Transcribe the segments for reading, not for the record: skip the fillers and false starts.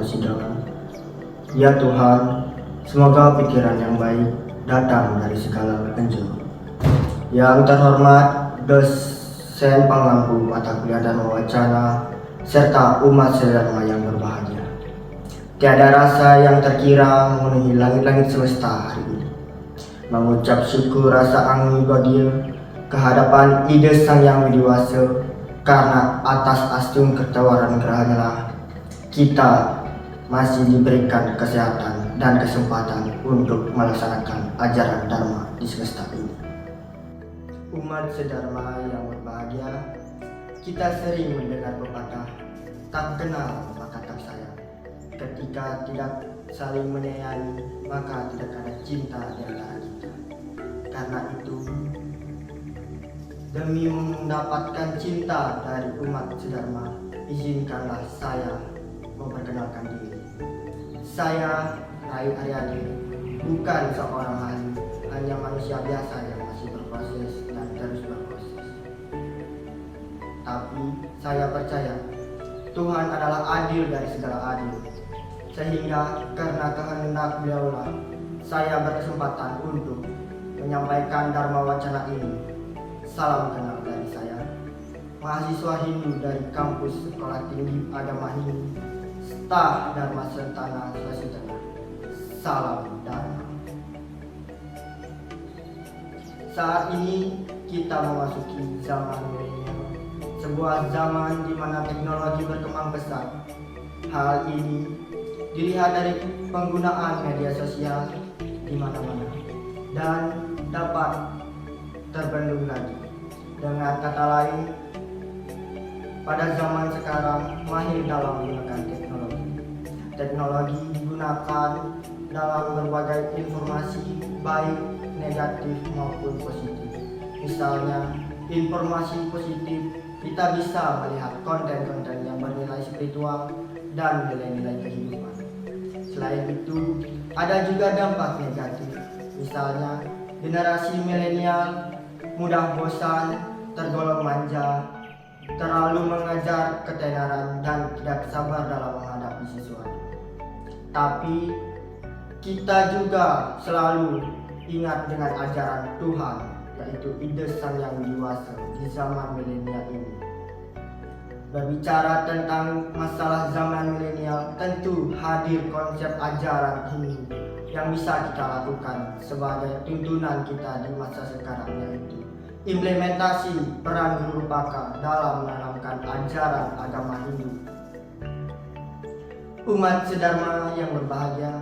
persidangan. Ya Tuhan, semoga pikiran yang baik datang dari segala penjuru. Yang terhormat dosen pengampu mata kuliah Dharma Wacana serta umat sederma yang berbahagia. Tiada rasa yang terkira memenuhi langit-langit semesta hari ini. Mengucap syukur rasa angin bahagia kehadapan ide Sang Yang Widiwasa, karena atas astung ketawaran gerahanya lah kita masih diberikan kesehatan dan kesempatan untuk melaksanakan ajaran Dharma di semesta ini. Umat sedharma yang berbahagia, kita sering mendengar pepatah, tak kenal maka tak sayang. Ketika tidak saling menyayangi, maka tidak ada cinta di antara kita. Karena itu, demi mendapatkan cinta dari umat sedharma, izinkanlah saya memperkenalkan diri. Saya Rai Aryadi, bukan seorang ahli, hanya manusia biasa yang masih berproses dan terus berproses. Tapi saya percaya Tuhan adalah adil dari segala adil, sehingga karena kehendak Beliaulah saya berkesempatan untuk menyampaikan Dharma Wacana ini. Salam kenal dari saya, mahasiswa Hindu dari kampus Sekolah Tinggi Agama Hindu, Staf Dharma Sentana, Sulawesi Tengah. Salam Dharma. Saat ini kita memasuki zaman milenial, sebuah zaman di mana teknologi berkembang pesat. Hal ini dilihat dari penggunaan media sosial di mana-mana dan dapat terbendung lagi. Dengan kata lain, pada zaman sekarang mahir dalam menggunakan teknologi. Teknologi digunakan dalam berbagai informasi, baik negatif maupun positif. Misalnya, informasi positif, kita bisa melihat konten-konten yang bernilai spiritual dan nilai-nilai kehidupan. Selain itu, ada juga dampak negatif. Misalnya, generasi milenial mudah bosan, tergolong manja, terlalu mengejar ketenaran dan tidak sabar dalam menghadapi sesuatu. Tapi kita juga selalu ingat dengan ajaran Tuhan, yaitu ide Sang Yang Widiwasa di zaman milenial ini. Berbicara tentang masalah zaman milenial, tentu hadir konsep ajaran Hindu yang bisa kita lakukan sebagai tuntunan kita di masa sekarang, yaitu implementasi peran guru Rupaka dalam menanamkan ajaran agama Hindu. Umat sedharma yang berbahagia,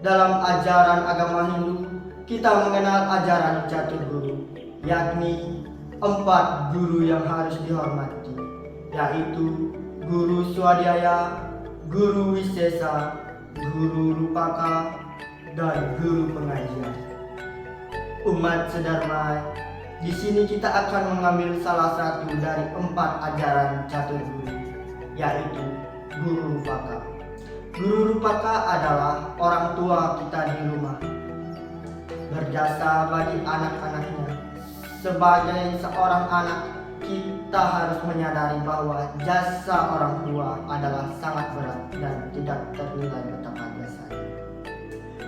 dalam ajaran agama Hindu kita mengenal ajaran Catur Guru, yakni 4 guru yang harus dihormati, yaitu Guru Swadhyaya, Guru Wisesa, Guru Rupaka, dan Guru Pengajian. Umat sedharma, di sini kita akan mengambil salah satu dari 4 ajaran Catur Guru, yaitu Guru Rupaka. Guru Rupaka adalah orang tua kita di rumah, berjasa bagi anak-anaknya. Sebagai seorang anak, kita harus menyadari bahwa jasa orang tua adalah sangat berat dan tidak ternilai betapa jasanya.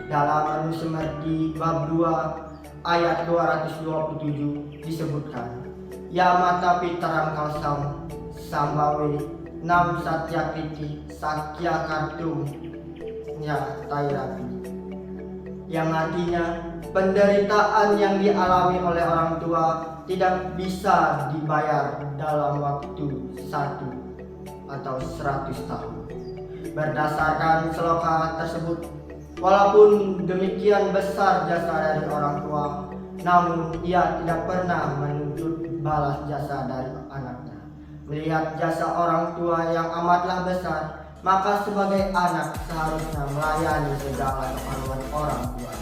Dalam Manu Semerdi bab 2 ayat 227 disebutkan, Ya mata pitaram kalsam sambawe nam satya kriti sakya kartum ya tairapi, yang artinya penderitaan yang dialami oleh orang tua tidak bisa dibayar dalam waktu 1 atau 100 tahun. Berdasarkan seloka tersebut, walaupun demikian besar jasa dari orang tua, namun ia tidak pernah menuntut balas jasa dari anaknya. Melihat jasa orang tua yang amatlah besar, maka sebagai anak seharusnya melayani segala keperluan orang tua.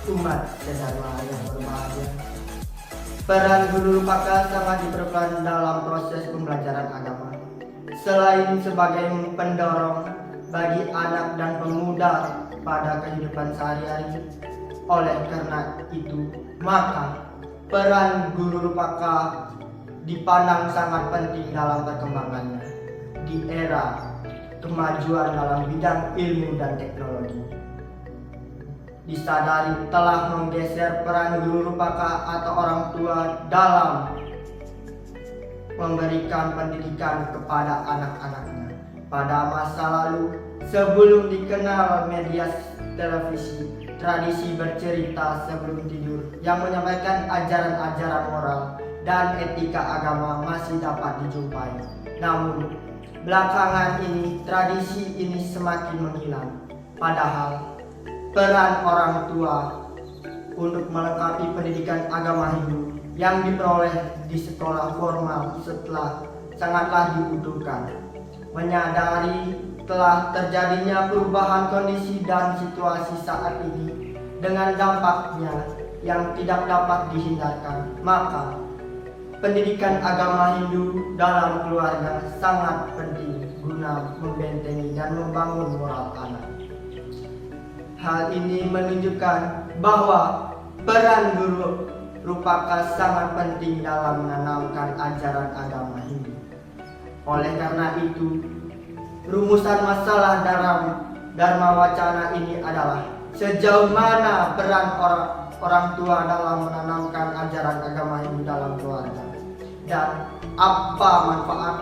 Umat sedharma yang berbahagia, peran Guru Rupaka sangat diperlukan dalam proses pembelajaran agama. Selain sebagai pendorong bagi anak dan pemuda pada kehidupan sehari-hari, oleh karena itu, maka peran Guru Rupaka dipandang sangat penting dalam perkembangannya di era kemajuan dalam bidang ilmu dan teknologi. Disadari telah menggeser peran guru rupaka atau orang tua dalam memberikan pendidikan kepada anak-anaknya. Pada masa lalu, sebelum dikenal media televisi, tradisi bercerita sebelum tidur yang menyampaikan ajaran-ajaran moral dan etika agama masih dapat dijumpai. Namun, belakangan ini tradisi ini semakin menghilang. Padahal peran orang tua untuk melengkapi pendidikan agama Hindu yang diperoleh di sekolah formal sangatlah dibutuhkan. Menyadari telah terjadinya perubahan kondisi dan situasi saat ini dengan dampaknya yang tidak dapat dihindarkan, maka pendidikan agama Hindu dalam keluarga sangat penting guna membentengi dan membangun moral anak. Hal ini menunjukkan bahwa peran guru rupaka sangat penting dalam menanamkan ajaran agama Hindu. Oleh karena itu, rumusan masalah dalam Dharma Wacana ini adalah sejauh mana peran orang tua dalam menanamkan ajaran agama Hindu dalam keluarga, dan apa manfaat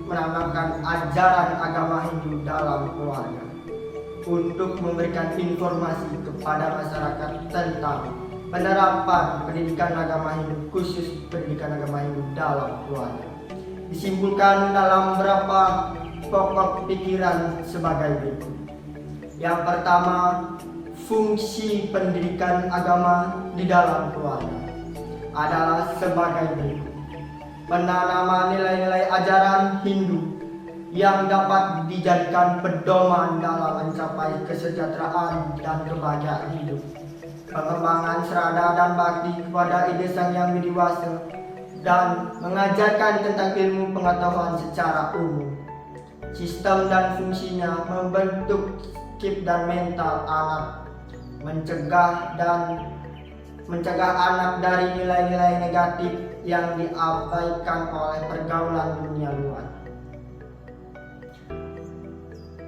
menanamkan ajaran agama Hindu dalam keluarga. Untuk memberikan informasi kepada masyarakat tentang penerapan pendidikan agama Hindu, khusus pendidikan agama Hindu dalam keluarga, disimpulkan dalam beberapa pokok pikiran sebagai berikut. Yang pertama, fungsi pendidikan agama di dalam keluarga adalah sebagai berikut: penanaman nilai-nilai ajaran Hindu yang dapat dijadikan pedoman dalam mencapai kesejahteraan dan kebahagiaan hidup, pengembangan serada dan bakti kepada ide Sang Hyang Widi-Wasa, dan mengajarkan tentang ilmu pengetahuan secara umum. Sistem dan fungsinya membentuk psikik dan mental anak, mencegah anak dari nilai-nilai negatif yang diabaikan oleh pergaulan dunia luar.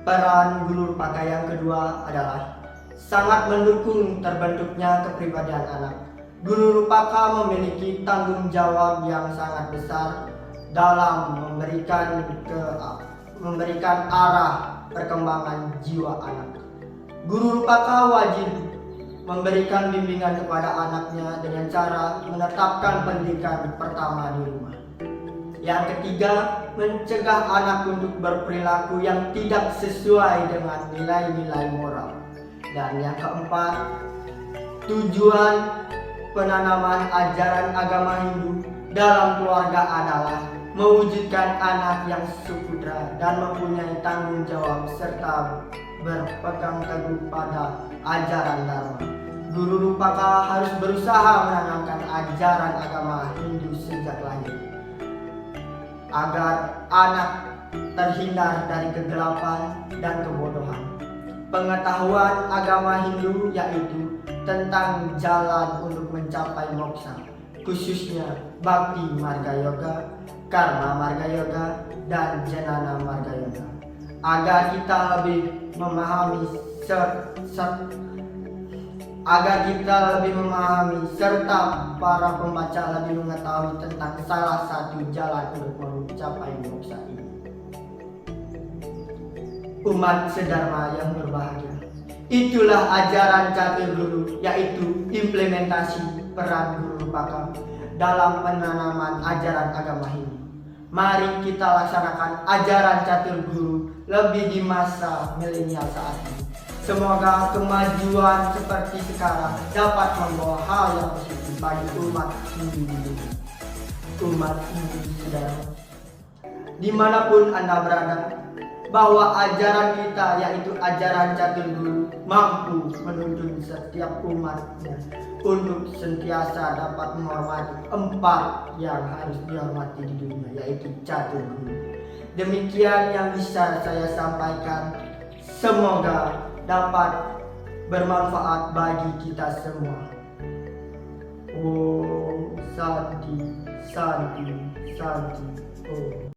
Peran guru rupaka yang kedua adalah sangat mendukung terbentuknya kepribadian anak. Guru rupaka memiliki tanggung jawab yang sangat besar dalam memberikan arah perkembangan jiwa anak. Guru rupaka wajib memberikan bimbingan kepada anaknya dengan cara menetapkan pendidikan pertama di rumah. Yang ketiga, mencegah anak untuk berperilaku yang tidak sesuai dengan nilai-nilai moral. Dan yang keempat, tujuan penanaman ajaran agama Hindu dalam keluarga adalah mewujudkan anak yang sukudra dan mempunyai tanggung jawab serta berpegang teguh pada ajaran Dharma. Guru rupaka harus berusaha menanamkan ajaran agama Hindu sejak lahir, agar anak terhindar dari kegelapan dan kebodohan. Pengetahuan agama Hindu yaitu tentang jalan untuk mencapai moksha, khususnya Bhakti Marga Yoga, Karma Marga Yoga, dan Jnana Marga Yoga, agar kita lebih memahami serta para pembaca lebih mengetahui tentang salah satu jalan untuk mencapai moksha ini. Umat sedharma yang berbahagia, itulah ajaran catur guru, yaitu implementasi peran guru rupaka dalam penanaman ajaran agama Hindu. Mari kita laksanakan ajaran catur guru lebih di masa milenial saat ini. Semoga kemajuan seperti sekarang dapat membawa hal yang positif bagi umat Hindu di dunia. Umat Hindu sedharma, dimanapun Anda berada, bahwa ajaran kita yaitu ajaran catur guru mampu menuntun setiap umatnya untuk sentiasa dapat menghormati 4 yang harus dihormati di dunia, yaitu catur guru. Demikian yang bisa saya sampaikan. Semoga dapat bermanfaat bagi kita semua. Om Santi, Santi, Santi. Om.